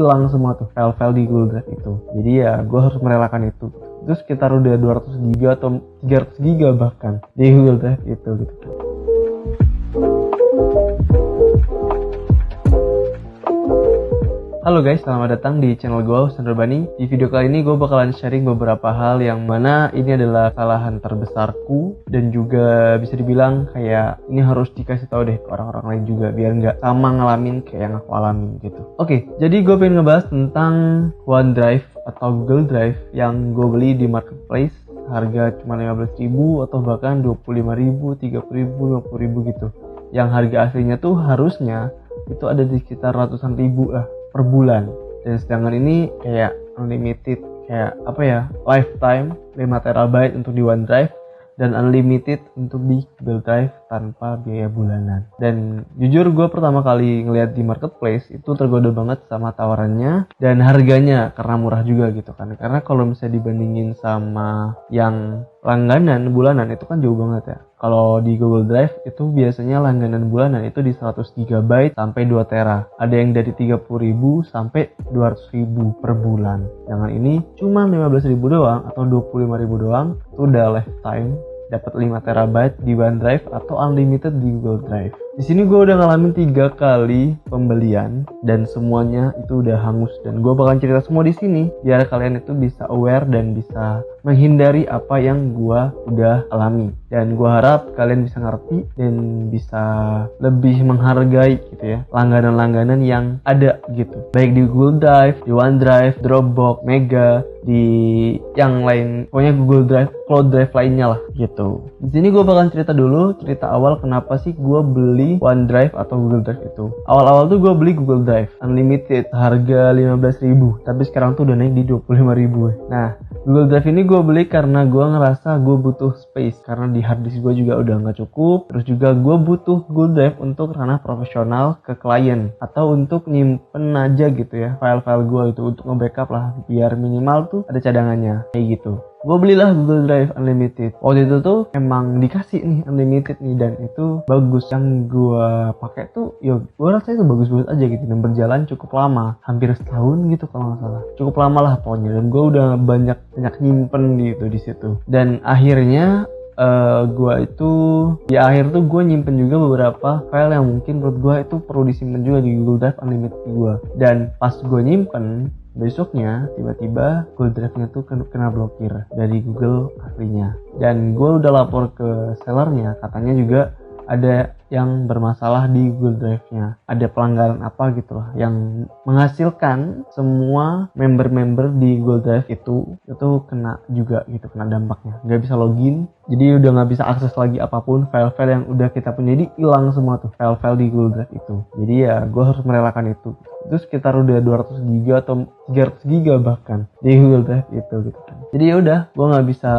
hilang semua tuh file-file di Google Drive itu. Jadi ya gue harus merelakan itu. Itu sekitar udah 200 GB atau 300 GB bahkan di Google Drive itu gitu. Halo guys, selamat datang di channel gue, Sandro Bani. Di video kali ini gue bakalan sharing beberapa hal yang mana ini adalah kesalahan terbesarku dan juga bisa dibilang kayak ini harus dikasih tahu deh ke orang-orang lain juga biar nggak sama ngalamin kayak yang aku alamin gitu. Oke, jadi gue pengen ngebahas tentang OneDrive atau Google Drive yang gue beli di marketplace harga cuma 15.000 atau bahkan 25.000, 30.000, 50.000 gitu. Yang harga aslinya tuh harusnya itu ada di sekitar ratusan ribu lah per bulan, dan sedangkan ini kayak unlimited, kayak apa ya, lifetime 5 terabyte untuk di OneDrive dan unlimited untuk di Google Drive tanpa biaya bulanan. Dan jujur gue pertama kali ngeliat di marketplace itu tergoda banget sama tawarannya dan harganya karena murah juga gitu kan. Karena kalau misalnya dibandingin sama yang langganan bulanan itu kan jauh banget ya. Kalau di Google Drive itu biasanya langganan bulanan itu di 100 GB sampai 2 tera. Ada yang dari 30.000 sampai 200.000 per bulan. Dengan ini cuma 15.000 doang atau 25.000 doang itu udah lifetime dapat 5 terabyte di OneDrive atau unlimited di Google Drive. Di sini gue udah ngalamin 3 kali pembelian dan semuanya itu udah hangus, dan gue bakalan cerita semua di sini biar kalian itu bisa aware dan bisa menghindari apa yang gue udah alami. Dan gue harap kalian bisa ngerti dan bisa lebih menghargai gitu ya langganan-langganan yang ada gitu, baik di Google Drive, di OneDrive, Dropbox, Mega, di yang lain, pokoknya Google Drive, Cloud Drive lainnya lah gitu. Di sini gue bakalan cerita dulu cerita awal kenapa sih gue beli OneDrive atau Google Drive itu. Awal-awal tuh gue beli Google Drive Unlimited harga 15.000, tapi sekarang tuh udah naik di 25.000. Nah, Google Drive ini gue beli karena gue ngerasa gue butuh space, karena di hard disk gue juga udah nggak cukup. Terus juga gue butuh Google Drive untuk ranah profesional ke klien atau untuk nyimpen aja gitu ya file-file gue itu, untuk nge-backup lah biar minimal tuh ada cadangannya kayak gitu. Gue belilah Google Drive Unlimited. Waktu itu tuh emang dikasih nih Unlimited nih, dan itu bagus. Yang gue pakai tuh ya gue rasa itu bagus-bagus aja gitu, dan berjalan cukup lama, hampir setahun gitu kalau nggak salah. Cukup lama lah pokoknya, dan gue udah banyak nyimpen gitu di situ. Dan akhirnya gue itu di akhir tuh gue nyimpen juga beberapa file yang mungkin menurut gue itu perlu disimpan juga di Google Drive Unlimited gue. Dan pas gue nyimpen, besoknya tiba-tiba Google Drive-nya tuh kena blokir dari Google aslinya. Dan gue udah lapor ke sellernya, katanya juga ada yang bermasalah di Google Drive-nya, ada pelanggaran apa gitu lah yang menghasilkan semua member-member di Google Drive itu kena juga gitu, kena dampaknya, nggak bisa login, jadi udah nggak bisa akses lagi apapun, file-file yang udah kita punya jadi hilang semua tuh file-file di Google Drive itu. Jadi ya gue harus merelakan itu sekitar udah 200 GB atau 300 GB bahkan di Google Drive itu gitu kan. Jadi ya udah, gue nggak bisa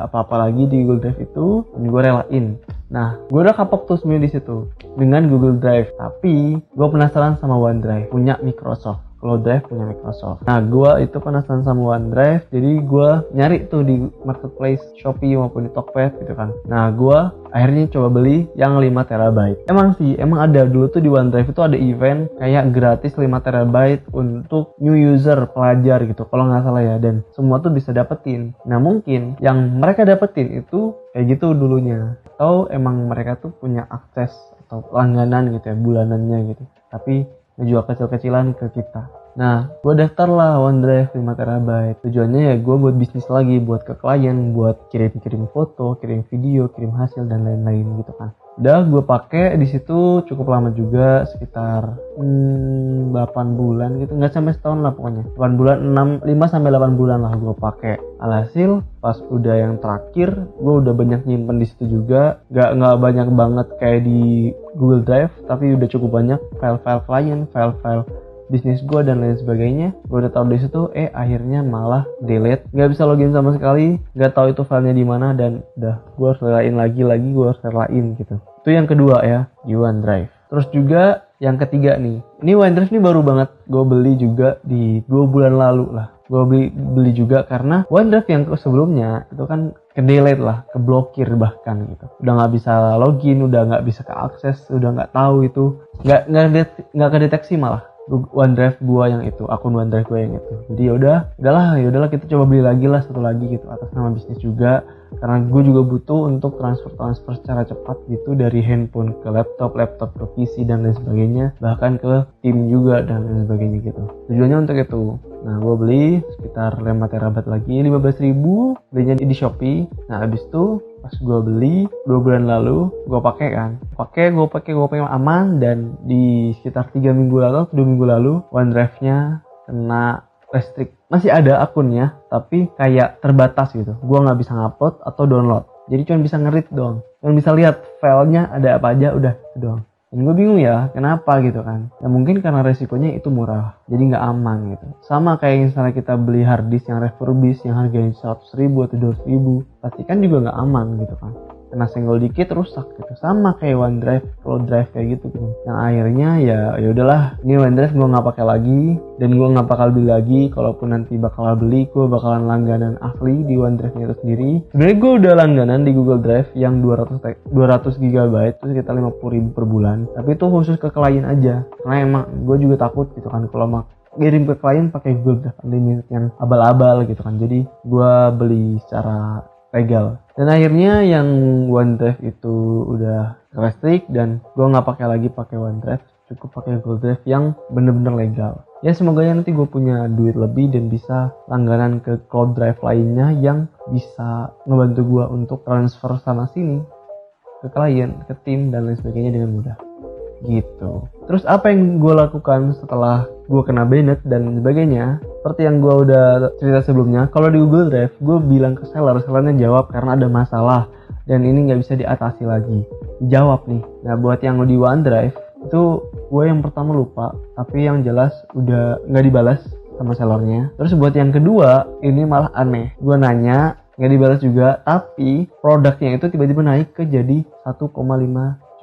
apa-apa lagi di Google Drive itu, dan gue relain. Nah, gue udah kapok tuh semuanya di situ dengan Google Drive, tapi gue penasaran sama OneDrive punya Microsoft. Cloud Drive punya Microsoft. Nah, gue itu penasaran sama OneDrive, jadi gue nyari tuh di marketplace Shopee maupun di Tokped gitu kan. Nah, gue akhirnya coba beli yang 5 terabyte. Emang ada dulu tuh di OneDrive itu ada event kayak gratis 5 terabyte untuk new user, pelajar gitu kalau nggak salah ya, dan semua tuh bisa dapetin. Nah, mungkin yang mereka dapetin itu kayak gitu dulunya, atau emang mereka tuh punya akses atau langganan gitu ya, bulanannya gitu, tapi ngejual kecil-kecilan ke kita. Nah, gue daftar lah OneDrive 5 terabyte. Tujuannya ya gue buat bisnis lagi, buat ke klien, buat kirim foto, kirim video, kirim hasil dan lain-lain gitu kan. Udah gue pakai di situ cukup lama juga, sekitar 8 bulan gitu, nggak sampai setahun lah pokoknya. 8 bulan, 5 sampai 8 bulan lah gue pakai. Alhasil pas udah yang terakhir, gue udah banyak nyimpen di situ juga. Nggak banyak banget kayak di Google Drive, tapi udah cukup banyak file-file klien, file-file bisnis gue dan lain sebagainya. Gue udah taruh di situ, akhirnya malah delete, nggak bisa login sama sekali, nggak tahu itu filenya di mana, dan udah gue harus relain lagi gue harus relain gitu. Itu yang kedua ya, di OneDrive. Terus juga yang ketiga nih, ini OneDrive ini baru banget gue beli juga di 2 bulan lalu lah. Gue beli juga karena OneDrive yang sebelumnya itu kan ke-delete lah, keblokir bahkan gitu. Udah nggak bisa login, udah nggak bisa keakses, udah nggak tahu itu, nggak kedeteksi malah OneDrive gua yang itu, akun OneDrive gua yang itu. Jadi udahlah kita coba beli lagi lah satu lagi gitu atas nama bisnis juga, karena gue juga butuh untuk transfer secara cepat gitu dari handphone ke laptop ke PC dan lain sebagainya, bahkan ke tim juga dan lain sebagainya gitu. Tujuannya untuk itu. Nah, gue beli sekitar 5 terabyte lagi, 15.000, belinya di Shopee. Nah, habis itu pas gue beli 2 bulan lalu, gue pakai aman, dan di sekitar 3 minggu lalu atau 2 minggu lalu OneDrive-nya kena listrik. Masih ada akunnya, tapi kayak terbatas gitu. Gue nggak bisa ngupload atau download. Jadi cuma bisa nge-read doang. Cuma bisa lihat filenya ada apa aja, udah itu doang. Dan gue bingung ya, kenapa gitu kan. Ya mungkin karena resikonya itu murah, jadi nggak aman gitu. Sama kayak misalnya kita beli hard disk yang refurbished yang harganya 100.000 atau 200.000, pasti kan juga nggak aman gitu kan. Kena senggol dikit rusak gitu. Sama kayak OneDrive, Cloud Drive kayak gitu. Yang akhirnya ya udahlah, ini OneDrive gue nggak pakai lagi, dan gue nggak bakal beli lagi. Kalaupun nanti bakal beli, gue bakalan langganan asli di OneDrive-nya itu sendiri. Sebenarnya gue udah langganan di Google Drive yang 200 GB itu sekitar 50.000 per bulan. Tapi itu khusus ke klien aja, karena emang gue juga takut gitu kan kalau kirim ke klien pakai Google Drive Unlimited yang abal-abal gitu kan. Jadi gue beli secara legal. Dan akhirnya yang OneDrive itu udah listrik dan gue nggak pakai OneDrive, cukup pakai Google Drive yang bener-bener legal. Ya semoga nanti gue punya duit lebih dan bisa langganan ke Cloud Drive lainnya yang bisa ngebantu gue untuk transfer sana sini ke klien, ke tim dan lain sebagainya dengan mudah. Gitu. Terus apa yang gue lakukan setelah gue kena banned dan sebagainya? Seperti yang gue udah cerita sebelumnya, kalau di Google Drive gue bilang ke sellernya jawab karena ada masalah dan ini nggak bisa diatasi lagi. Dijawab nih. Nah buat yang di OneDrive itu gue yang pertama lupa, tapi yang jelas udah nggak dibalas sama sellernya. Terus buat yang kedua ini malah aneh. Gue nanya nggak dibalas juga, tapi produknya itu tiba-tiba naik ke jadi 1,5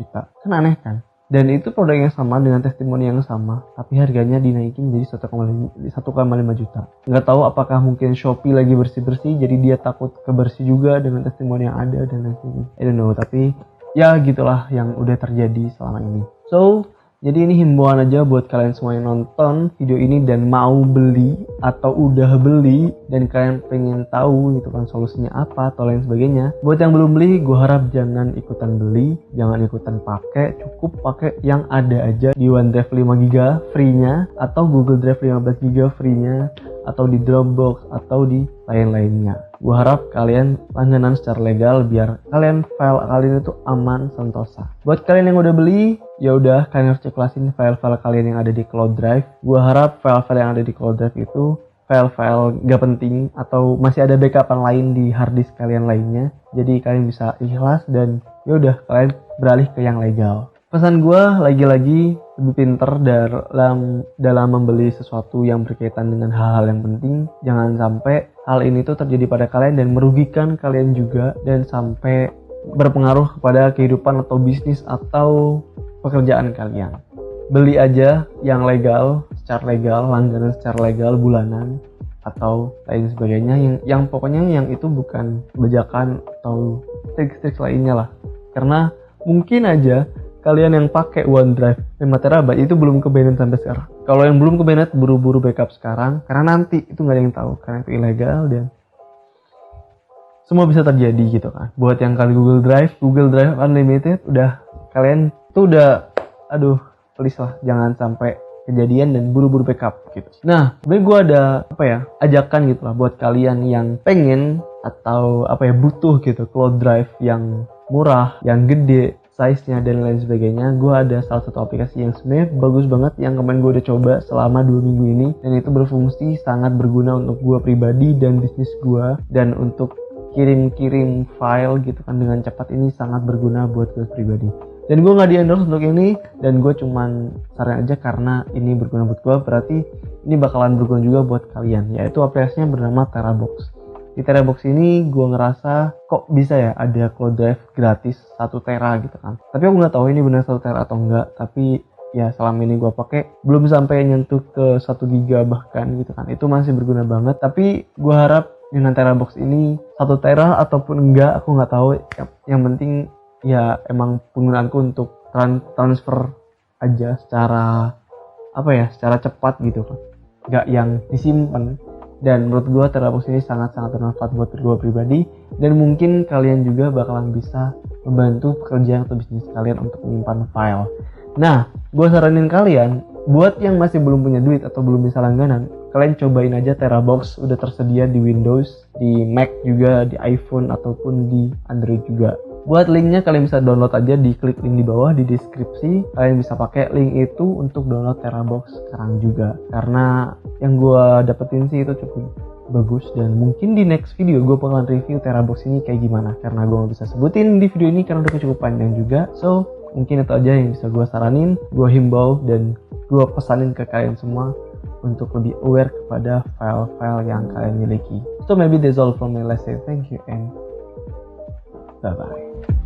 juta. Kan aneh kan? Dan itu produk yang sama dengan testimoni yang sama, tapi harganya dinaikin jadi 1,5 juta. Nggak tahu apakah mungkin Shopee lagi bersih-bersih, jadi dia takut kebersih juga dengan testimoni yang ada dan lain-lain. I don't know, tapi ya gitulah yang udah terjadi selama ini. So, jadi ini himbauan aja buat kalian semua yang nonton video ini dan mau beli atau udah beli dan kalian pengen tahu gitu kan solusinya apa atau lain sebagainya. Buat yang belum beli, gue harap jangan ikutan beli, jangan ikutan pakai, cukup pakai yang ada aja di OneDrive 5GB free-nya atau Google Drive 15GB free-nya atau di Dropbox atau di lain-lainnya. Gue harap kalian langganan secara legal biar file kalian itu aman sentosa. Buat kalian yang udah beli, ya udah kalian harus ceklasin file kalian yang ada di Cloud Drive. Gue harap file yang ada di Cloud Drive itu file gak penting atau masih ada backupan lain di hard disk kalian lainnya. Jadi kalian bisa ikhlas dan ya udah kalian beralih ke yang legal. Pesan gue lagi-lagi lebih pinter dalam membeli sesuatu yang berkaitan dengan hal-hal yang penting. Jangan sampai hal ini tuh terjadi pada kalian dan merugikan kalian juga dan sampai berpengaruh kepada kehidupan atau bisnis atau pekerjaan kalian. Beli aja yang legal, secara legal, langganan secara legal bulanan atau lain sebagainya yang pokoknya yang itu bukan bajakan atau trik-trik lainnya lah. Karena mungkin aja kalian yang pakai OneDrive 5 TB itu belum ke-banned sampai sekarang. Kalau yang belum ke-banned buru-buru backup sekarang karena nanti itu nggak ada yang tahu karena itu ilegal dan semua bisa terjadi gitu kan. Buat yang kali Google Drive Unlimited udah kalian tuh udah please lah jangan sampai kejadian dan buru-buru backup gitu. Nah, gue ada ajakan gitu lah buat kalian yang pengen atau butuh gitu Cloud Drive yang murah, yang gede size-nya dan lain sebagainya. Gue ada salah satu aplikasi yang sebenarnya bagus banget yang kemarin gue udah coba selama 2 minggu ini dan itu berfungsi sangat berguna untuk gue pribadi dan bisnis gue, dan untuk kirim file gitu kan dengan cepat ini sangat berguna buat gue pribadi. Dan gue nggak di-endorse untuk ini dan gue cuman saran aja karena ini berguna buat gue, berarti ini bakalan berguna juga buat kalian, yaitu aplikasinya bernama Terabox. Di Terabox ini gue ngerasa kok bisa ya ada Cloud Drive gratis 1 tera gitu kan. Tapi aku nggak tahu ini benar 1 tera atau enggak. Tapi ya selama ini gue pakai belum sampai nyentuh ke 1 giga bahkan gitu kan. Itu masih berguna banget. Tapi gue harap dengan Terabox ini 1 tera ataupun enggak aku nggak tahu. Yang penting ya emang penggunaanku untuk transfer aja secara secara cepat gitu kan, nggak yang disimpan. Dan menurut gue Terabox ini sangat-sangat bermanfaat buat gue pribadi, dan mungkin kalian juga bakalan bisa membantu pekerjaan atau bisnis kalian untuk menyimpan file. Nah, gue saranin kalian buat yang masih belum punya duit atau belum bisa langganan, kalian cobain aja Terabox. Udah tersedia di Windows, di Mac juga, di iPhone ataupun di Android juga. Buat linknya kalian bisa download aja, di klik link di bawah di deskripsi. Kalian bisa pakai link itu untuk download Terabox sekarang juga, karena yang gue dapetin sih itu cukup bagus. Dan mungkin di next video gue bakalan review Terabox ini kayak gimana, karena gue gak bisa sebutin di video ini karena udah cukup panjang juga. So mungkin itu aja yang bisa gue saranin, gue himbau dan gue pesanin ke kalian semua untuk lebih aware kepada file-file yang kalian miliki. So maybe that's all from me. Let's say thank you and bye bye.